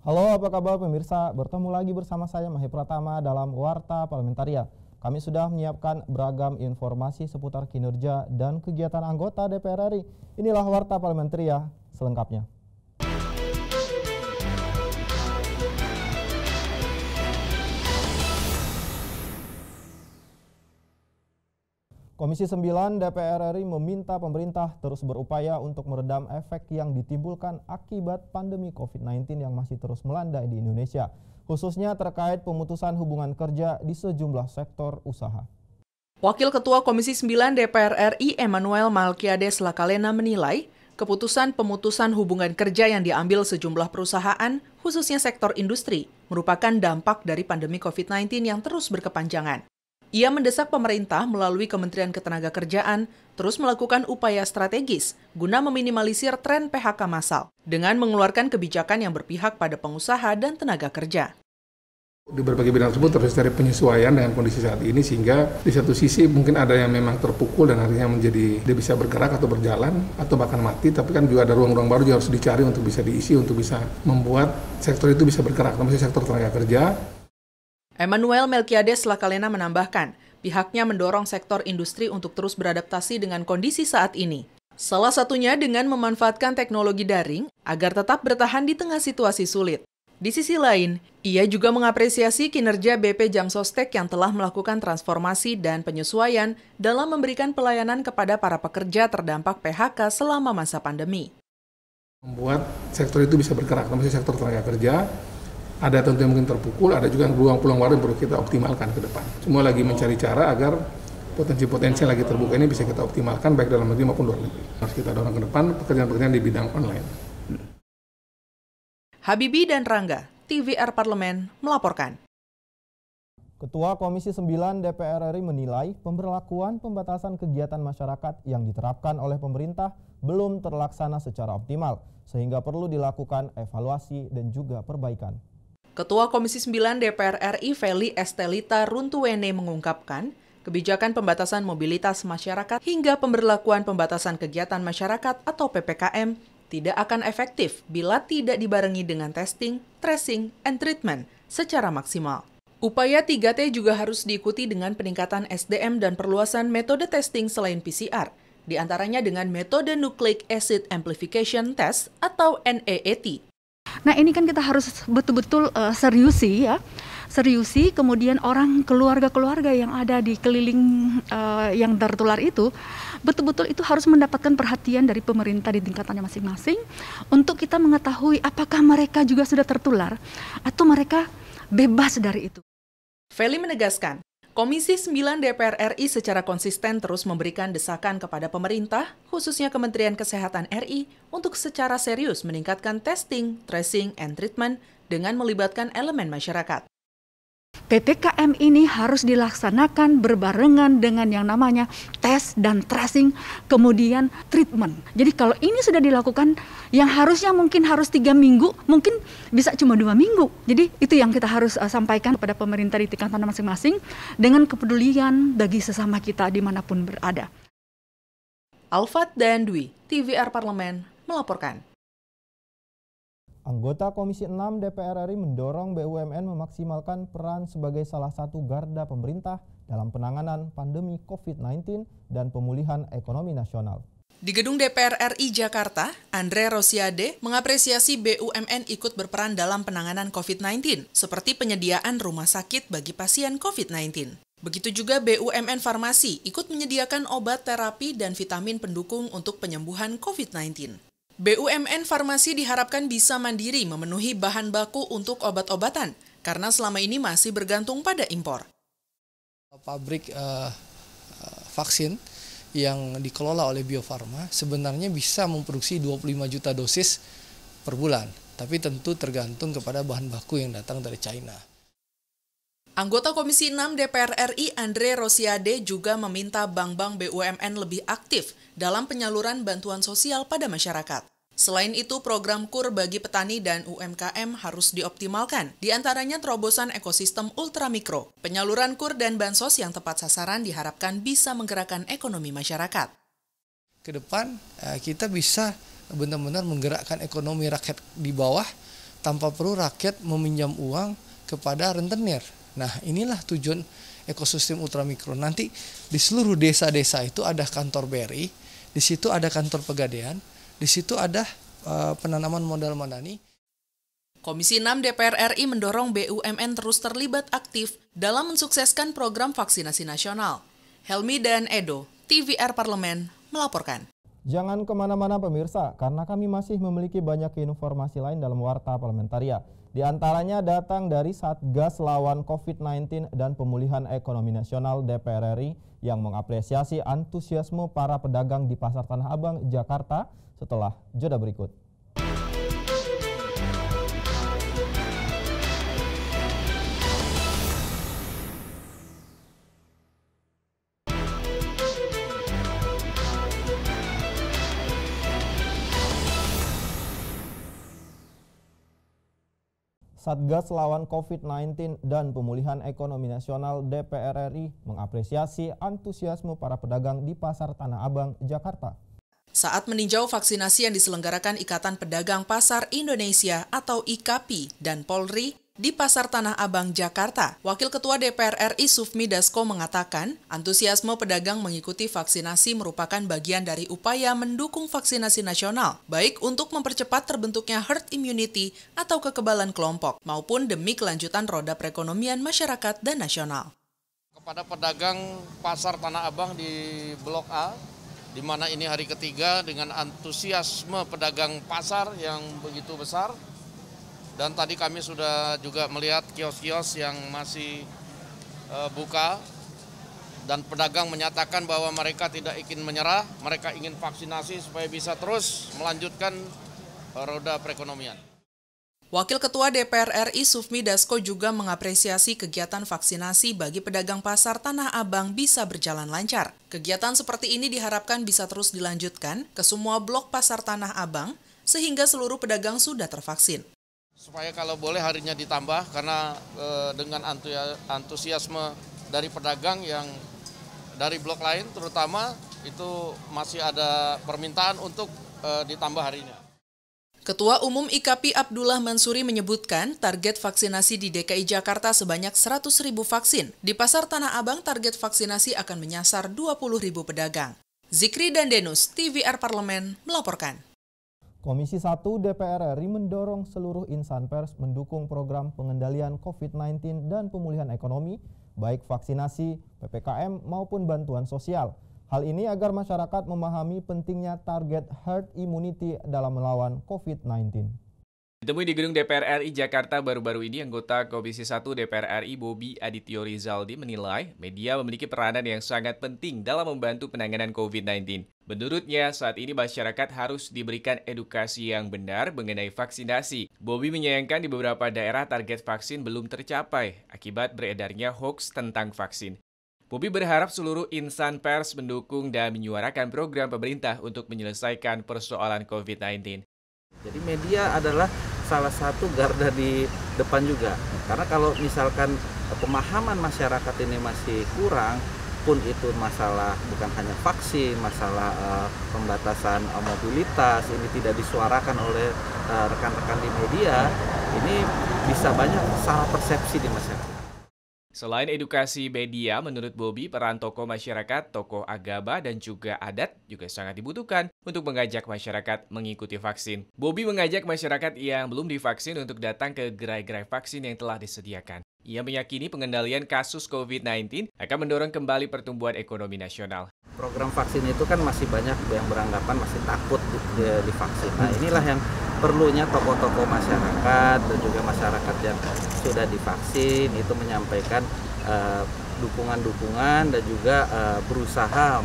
Halo, apa kabar pemirsa? Bertemu lagi bersama saya Mahi Pratama dalam Warta Parlementaria. Kami sudah menyiapkan beragam informasi seputar kinerja dan kegiatan anggota DPR RI. Inilah Warta Parlementaria selengkapnya. Komisi 9 DPR RI meminta pemerintah terus berupaya untuk meredam efek yang ditimbulkan akibat pandemi COVID-19 yang masih terus melanda di Indonesia, khususnya terkait pemutusan hubungan kerja di sejumlah sektor usaha. Wakil Ketua Komisi 9 DPR RI Emmanuel Malkiades Lakalena menilai, keputusan pemutusan hubungan kerja yang diambil sejumlah perusahaan, khususnya sektor industri, merupakan dampak dari pandemi COVID-19 yang terus berkepanjangan. Ia mendesak pemerintah melalui Kementerian Ketenagakerjaan terus melakukan upaya strategis guna meminimalisir tren PHK massal dengan mengeluarkan kebijakan yang berpihak pada pengusaha dan tenaga kerja. Di berbagai bidang tersebut terus dari penyesuaian dengan kondisi saat ini, sehingga di satu sisi mungkin ada yang memang terpukul dan akhirnya menjadi tidak bisa bergerak atau berjalan atau bahkan mati, tapi kan juga ada ruang-ruang baru yang harus dicari untuk bisa diisi, untuk bisa membuat sektor itu bisa bergerak, termasuk sektor tenaga kerja. Emmanuel Malkiades Lakalena menambahkan, pihaknya mendorong sektor industri untuk terus beradaptasi dengan kondisi saat ini. Salah satunya dengan memanfaatkan teknologi daring agar tetap bertahan di tengah situasi sulit. Di sisi lain, ia juga mengapresiasi kinerja BP Jamsostek yang telah melakukan transformasi dan penyesuaian dalam memberikan pelayanan kepada para pekerja terdampak PHK selama masa pandemi. Membuat sektor itu bisa bergerak, termasuk sektor tenaga kerja. Ada tentu yang mungkin terpukul, ada juga peluang-peluang baru yang perlu kita optimalkan ke depan. Semua lagi mencari cara agar potensi-potensi yang lagi terbuka ini bisa kita optimalkan baik dalam negeri maupun luar negeri. Harus kita dorong ke depan pekerjaan-pekerjaan di bidang online. Habibi dan Rangga, TVR Parlemen, melaporkan. Ketua Komisi 9 DPR RI menilai pemberlakuan pembatasan kegiatan masyarakat yang diterapkan oleh pemerintah belum terlaksana secara optimal, sehingga perlu dilakukan evaluasi dan juga perbaikan. Ketua Komisi 9 DPR RI Feli Estelita Runtuwene mengungkapkan, kebijakan pembatasan mobilitas masyarakat hingga pemberlakuan pembatasan kegiatan masyarakat atau PPKM tidak akan efektif bila tidak dibarengi dengan testing, tracing, and treatment secara maksimal. Upaya 3T juga harus diikuti dengan peningkatan SDM dan perluasan metode testing selain PCR, di antaranya dengan metode Nucleic Acid Amplification Test atau NAAT. Nah, ini kan kita harus betul-betul seriusi, kemudian orang keluarga-keluarga yang ada di keliling yang tertular itu, betul-betul itu harus mendapatkan perhatian dari pemerintah di tingkatannya masing-masing untuk kita mengetahui apakah mereka juga sudah tertular atau mereka bebas dari itu. Feli menegaskan, Komisi 9 DPR RI secara konsisten terus memberikan desakan kepada pemerintah, khususnya Kementerian Kesehatan RI, untuk secara serius meningkatkan testing, tracing, and treatment dengan melibatkan elemen masyarakat. PPKM ini harus dilaksanakan berbarengan dengan yang namanya tes dan tracing, kemudian treatment. Jadi kalau ini sudah dilakukan, yang harusnya mungkin harus 3 minggu, mungkin bisa cuma 2 minggu. Jadi itu yang kita harus sampaikan kepada pemerintah di tingkatan masing-masing dengan kepedulian bagi sesama kita dimanapun berada. Alfat dan Dwi, TVR Parlemen, melaporkan. Anggota Komisi 6 DPR RI mendorong BUMN memaksimalkan peran sebagai salah satu garda pemerintah dalam penanganan pandemi COVID-19 dan pemulihan ekonomi nasional. Di gedung DPR RI Jakarta, Andre Rosiade mengapresiasi BUMN ikut berperan dalam penanganan COVID-19, seperti penyediaan rumah sakit bagi pasien COVID-19. Begitu juga BUMN Farmasi ikut menyediakan obat terapi dan vitamin pendukung untuk penyembuhan COVID-19. BUMN Farmasi diharapkan bisa mandiri memenuhi bahan baku untuk obat-obatan, karena selama ini masih bergantung pada impor. Pabrik vaksin yang dikelola oleh Bio Farma sebenarnya bisa memproduksi 25 juta dosis per bulan, tapi tentu tergantung kepada bahan baku yang datang dari China. Anggota Komisi 6 DPR RI Andre Rosiade juga meminta bank-bank BUMN lebih aktif dalam penyaluran bantuan sosial pada masyarakat. Selain itu, program KUR bagi petani dan UMKM harus dioptimalkan, di antaranya terobosan ekosistem ultramikro. Penyaluran KUR dan bansos yang tepat sasaran diharapkan bisa menggerakkan ekonomi masyarakat. Ke depan kita bisa benar-benar menggerakkan ekonomi rakyat di bawah tanpa perlu rakyat meminjam uang kepada rentenir. Nah, inilah tujuan ekosistem ultramikro. Nanti di seluruh desa-desa itu ada kantor BRI, di situ ada kantor Pegadaian, di situ ada penanaman modal madani. Komisi 6 DPR RI mendorong BUMN terus terlibat aktif dalam mensukseskan program vaksinasi nasional. Helmi dan Edo, TVR Parlemen, melaporkan. Jangan kemana-mana pemirsa, karena kami masih memiliki banyak informasi lain dalam Warta Parlamentaria. Di antaranya datang dari Satgas Lawan COVID-19 dan Pemulihan Ekonomi Nasional DPR RI yang mengapresiasi antusiasme para pedagang di Pasar Tanah Abang, Jakarta setelah jeda berikut. Satgas Lawan COVID-19 dan Pemulihan Ekonomi Nasional DPR RI mengapresiasi antusiasme para pedagang di Pasar Tanah Abang, Jakarta. Saat meninjau vaksinasi yang diselenggarakan Ikatan Pedagang Pasar Indonesia atau IKAPI dan Polri di Pasar Tanah Abang, Jakarta, Wakil Ketua DPR RI Sufmi Dasko mengatakan, antusiasme pedagang mengikuti vaksinasi merupakan bagian dari upaya mendukung vaksinasi nasional, baik untuk mempercepat terbentuknya herd immunity atau kekebalan kelompok, maupun demi kelanjutan roda perekonomian masyarakat dan nasional. Kepada pedagang Pasar Tanah Abang di Blok A, di mana ini hari ketiga dengan antusiasme pedagang pasar yang begitu besar, dan tadi kami sudah juga melihat kios-kios yang masih buka dan pedagang menyatakan bahwa mereka tidak ingin menyerah, mereka ingin vaksinasi supaya bisa terus melanjutkan roda perekonomian. Wakil Ketua DPR RI Sufmi Dasko juga mengapresiasi kegiatan vaksinasi bagi pedagang pasar Tanah Abang bisa berjalan lancar. Kegiatan seperti ini diharapkan bisa terus dilanjutkan ke semua blok pasar Tanah Abang sehingga seluruh pedagang sudah tervaksin. Supaya kalau boleh harinya ditambah karena dengan antusiasme dari pedagang yang dari blok lain terutama itu masih ada permintaan untuk ditambah harinya. Ketua Umum IKAPI Abdullah Mansuri menyebutkan target vaksinasi di DKI Jakarta sebanyak 100.000 vaksin. Di Pasar Tanah Abang target vaksinasi akan menyasar 20.000 pedagang. Zikri dan Denus, TVR Parlemen, melaporkan. Komisi 1 DPR RI mendorong seluruh insan pers mendukung program pengendalian COVID-19 dan pemulihan ekonomi, baik vaksinasi, PPKM maupun bantuan sosial. Hal ini agar masyarakat memahami pentingnya target herd immunity dalam melawan COVID-19. Ditemui di Gedung DPR RI Jakarta baru-baru ini, anggota Komisi 1 DPR RI Bobi Adityo Rizaldi menilai media memiliki peranan yang sangat penting dalam membantu penanganan COVID-19. Menurutnya, saat ini masyarakat harus diberikan edukasi yang benar mengenai vaksinasi. Bobi menyayangkan di beberapa daerah target vaksin belum tercapai akibat beredarnya hoax tentang vaksin. Bobi berharap seluruh insan pers mendukung dan menyuarakan program pemerintah untuk menyelesaikan persoalan COVID-19. Jadi media adalah salah satu garda di depan juga. Karena kalau misalkan pemahaman masyarakat ini masih kurang, pun itu masalah bukan hanya vaksin, masalah pembatasan mobilitas, ini tidak disuarakan oleh rekan-rekan di media, ini bisa banyak salah persepsi di masyarakat. Selain edukasi media, menurut Bobi, peran tokoh masyarakat, tokoh agama, dan juga adat juga sangat dibutuhkan untuk mengajak masyarakat mengikuti vaksin. Bobi mengajak masyarakat yang belum divaksin untuk datang ke gerai-gerai vaksin yang telah disediakan. Ia meyakini pengendalian kasus COVID-19 akan mendorong kembali pertumbuhan ekonomi nasional. Program vaksin itu kan masih banyak yang beranggapan masih takut divaksin. Nah, inilah yang perlunya tokoh-tokoh masyarakat dan juga masyarakat yang sudah divaksin itu menyampaikan dukungan-dukungan dan juga berusaha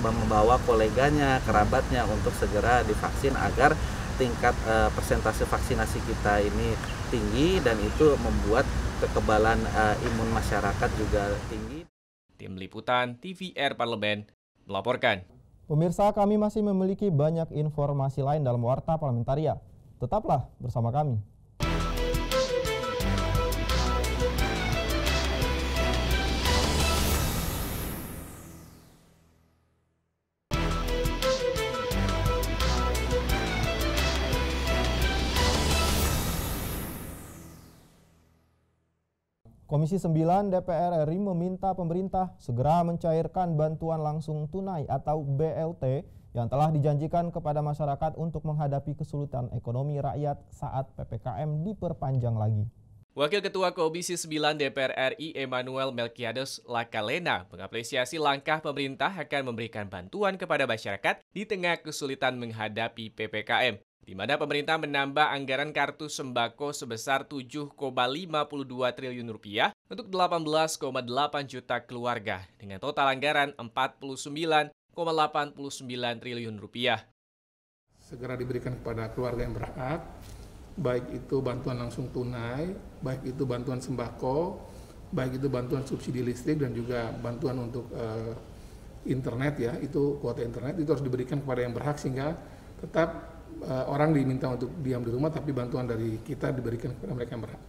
membawa koleganya, kerabatnya untuk segera divaksin agar tingkat persentase vaksinasi kita ini tinggi dan itu membuat kekebalan imun masyarakat juga tinggi. Tim Liputan TVR Parlemen melaporkan. Pemirsa, kami masih memiliki banyak informasi lain dalam Warta Parlamentaria. Tetaplah bersama kami. Komisi 9 DPR RI meminta pemerintah segera mencairkan bantuan langsung tunai atau BLT yang telah dijanjikan kepada masyarakat untuk menghadapi kesulitan ekonomi rakyat saat PPKM diperpanjang lagi. Wakil Ketua Komisi 9 DPR RI Emmanuel Melkiades Lakalena mengapresiasi langkah pemerintah akan memberikan bantuan kepada masyarakat di tengah kesulitan menghadapi PPKM, di mana pemerintah menambah anggaran kartu sembako sebesar 7,52 triliun rupiah untuk 18,8 juta keluarga dengan total anggaran 49,89 triliun rupiah. Segera diberikan kepada keluarga yang berhak, baik itu bantuan langsung tunai, baik itu bantuan sembako, baik itu bantuan subsidi listrik dan juga bantuan untuk internet ya, itu kuota internet itu harus diberikan kepada yang berhak sehingga tetap orang diminta untuk diam di rumah tapi bantuan dari kita diberikan kepada mereka yang berhak.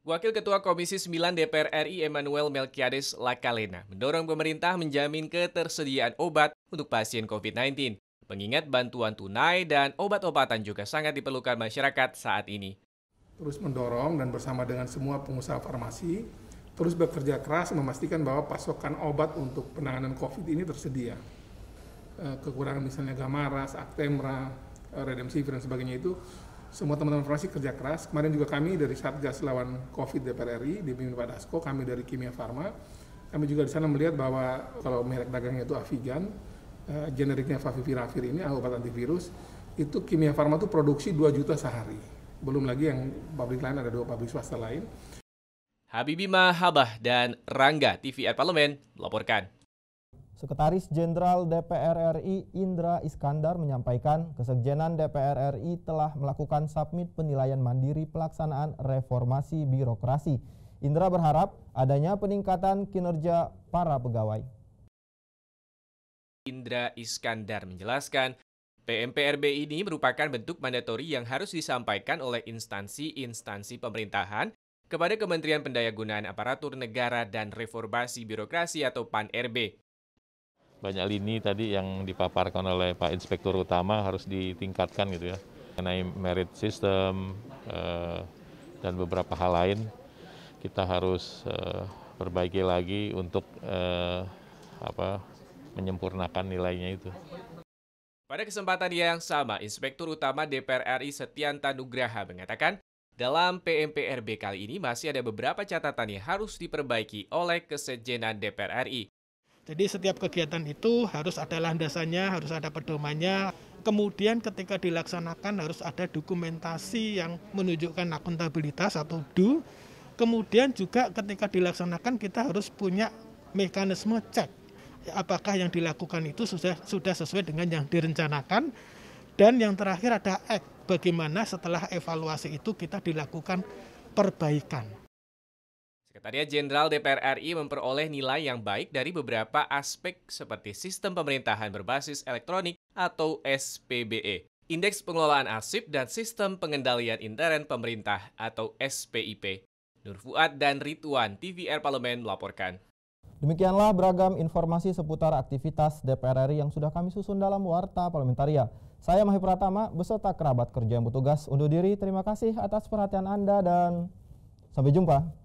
Wakil Ketua Komisi 9 DPR RI Emmanuel Melkiades Lakalena mendorong pemerintah menjamin ketersediaan obat untuk pasien COVID-19. Mengingat bantuan tunai dan obat-obatan juga sangat diperlukan masyarakat saat ini. Terus mendorong dan bersama dengan semua pengusaha farmasi, terus bekerja keras memastikan bahwa pasokan obat untuk penanganan COVID ini tersedia. Kekurangan misalnya Gamaras, Actemra, Redemsivir dan sebagainya itu, semua teman-teman farmasi kerja keras. Kemarin juga kami dari Satgas lawan COVID DPR RI, dipimpin Pak Dasko, kami dari Kimia Farma, kami juga di sana melihat bahwa kalau merek dagangnya itu Avigan, generiknya Favipiravir ini obat antivirus, itu Kimia Farma itu produksi 2 juta sehari. Belum lagi yang pabrik lain, ada 2 pabrik swasta lain. Habibie Mahabah dan Rangga TVR Parlemen melaporkan. Sekretaris Jenderal DPR RI Indra Iskandar menyampaikan Kesekjenan DPR RI telah melakukan submit penilaian mandiri pelaksanaan reformasi birokrasi. Indra berharap adanya peningkatan kinerja para pegawai. Indra Iskandar menjelaskan, PMPRB ini merupakan bentuk mandatori yang harus disampaikan oleh instansi-instansi pemerintahan kepada Kementerian Pendayagunaan Aparatur Negara dan Reformasi Birokrasi atau PAN-RB. Banyak lini tadi yang dipaparkan oleh Pak Inspektur Utama harus ditingkatkan gitu ya. Mengenai merit system dan beberapa hal lain, kita harus perbaiki lagi untuk menyempurnakan nilainya itu. Pada kesempatan yang sama, Inspektur Utama DPR RI Setianta Nugraha mengatakan, dalam PMPRB kali ini masih ada beberapa catatan yang harus diperbaiki oleh Kesekjenan DPR RI. Jadi setiap kegiatan itu harus ada landasannya, harus ada pedomannya. Kemudian ketika dilaksanakan harus ada dokumentasi yang menunjukkan akuntabilitas atau DU. Kemudian juga ketika dilaksanakan kita harus punya mekanisme cek. Apakah yang dilakukan itu sudah sesuai dengan yang direncanakan. Dan yang terakhir ada act, bagaimana setelah evaluasi itu kita dilakukan perbaikan. Sekretariat Jenderal DPR RI memperoleh nilai yang baik dari beberapa aspek seperti sistem pemerintahan berbasis elektronik atau SPBE, indeks pengelolaan arsip dan sistem pengendalian intern pemerintah atau SPIP. Nur Fuad dan Ridwan TVR Parlemen melaporkan. Demikianlah beragam informasi seputar aktivitas DPR RI yang sudah kami susun dalam Warta Parlamentaria. Saya Mahi Pratama beserta kerabat kerja yang bertugas undur diri. Terima kasih atas perhatian Anda dan sampai jumpa.